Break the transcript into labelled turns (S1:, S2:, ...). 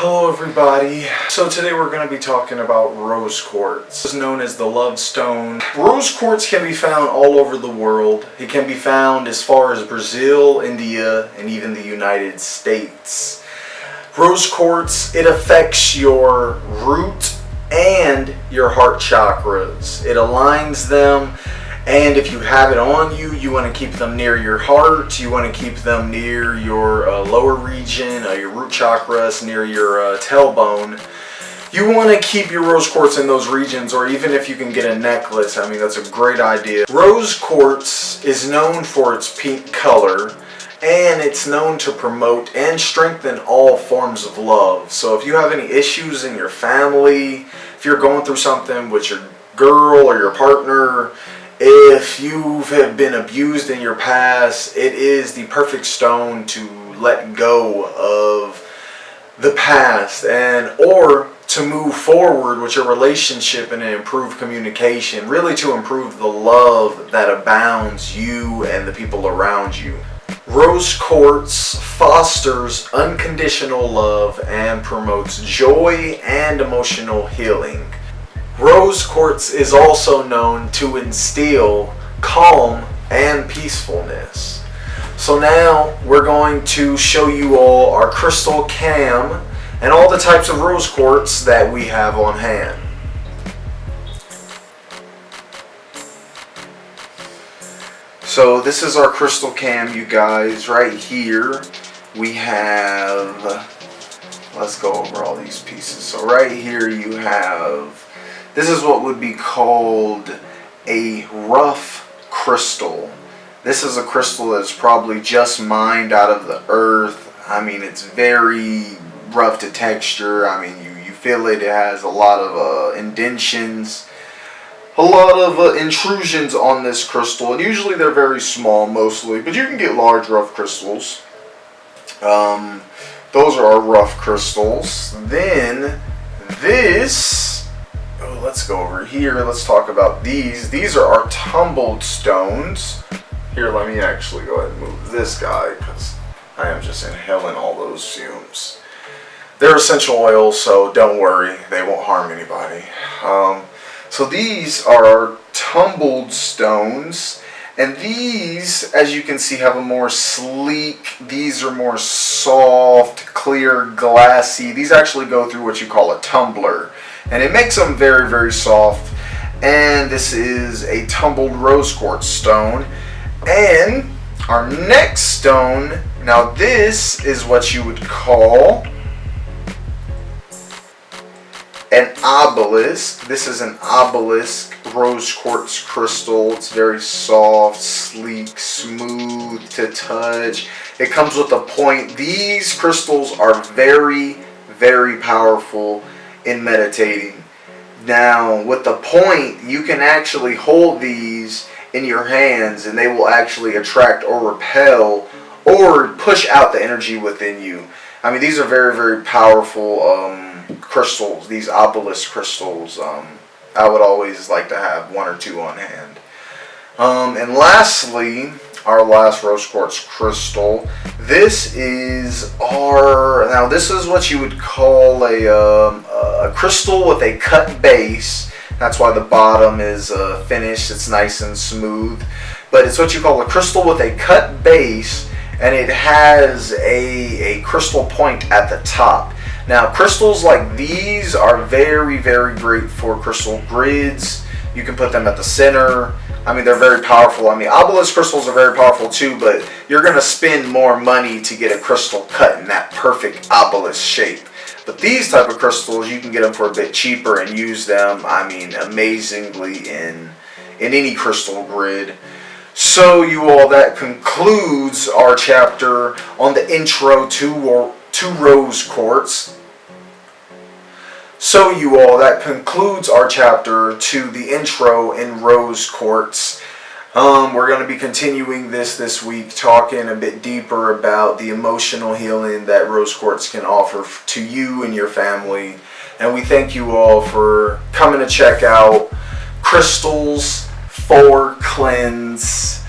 S1: Hello everybody. So today we're going to be talking about rose quartz. It's known as the love stone. Rose quartz can be found all over the world. It can be found as far as Brazil, India, and even the United States. Rose quartz, it affects your root and your heart chakras. It aligns them, and if you have it on you, you want to keep them near your heart. You want to keep them near your lower region, your root chakras, near your tailbone. You want to keep your rose quartz in those regions, or even if you can get a necklace, I mean, that's a great idea. Rose quartz is known for its pink color, and it's known to promote and strengthen all forms of love. So if you have any issues in your family, if you're going through something with your girl or your partner, if you have been abused in your past, it is the perfect stone to let go of the past or to move forward with your relationship and improve communication, really to improve the love that abounds you and the people around you. Rose quartz fosters unconditional love and promotes joy and emotional healing. Rose quartz is also known to instill calm and peacefulness. So now we're going to show you all our crystal cam and all the types of rose quartz that we have on hand. So this is our crystal cam, you guys. Right here we have, let's go over all these pieces. So right here you have, this is what would be called a rough crystal. This is a crystal that's probably just mined out of the earth. I mean, it's very rough to texture. I mean, you feel it. It has a lot of indentions, a lot of intrusions on this crystal. And usually they're very small mostly, but you can get large rough crystals. Those are our rough crystals. Then this... let's go over here. Let's talk about these. These are our tumbled stones. Here, let me actually go ahead and move this guy because I am just inhaling all those fumes. They're essential oils, so don't worry. They won't harm anybody. So these are our tumbled stones. And these, as you can see, have a more sleek, these are more soft, clear, glassy. These actually go through what you call a tumbler. And it makes them very, very soft. And this is a tumbled rose quartz stone. And our next stone, now this is what you would call an obelisk. This is an obelisk rose quartz crystal. It's very soft, sleek, smooth to touch. It comes with a point. These crystals are very, very powerful in meditating. Now, with the point, you can actually hold these in your hands and they will actually attract or repel or push out the energy within you. I mean, these are very, very powerful crystals, these obelisk crystals. I would always like to have one or two on hand. And lastly, our last rose quartz crystal. This is now this is what you would call a crystal with a cut base. That's why the bottom is finished. It's nice and smooth. But it's what you call a crystal with a cut base, and it has a crystal point at the top. Now, crystals like these are very, very great for crystal grids. You can put them at the center. I mean, they're very powerful. I mean, obelisk crystals are very powerful too, but you're going to spend more money to get a crystal cut in that perfect obelisk shape. But these type of crystals, you can get them for a bit cheaper and use them, I mean, amazingly in any crystal grid. So you all, that concludes our chapter on the intro to rose quartz. So you all, that concludes our chapter to the intro in rose quartz. We're going to be continuing this week, talking a bit deeper about the emotional healing that rose quartz can offer to you and your family. And we thank you all for coming to check out Crystals for Cleanse.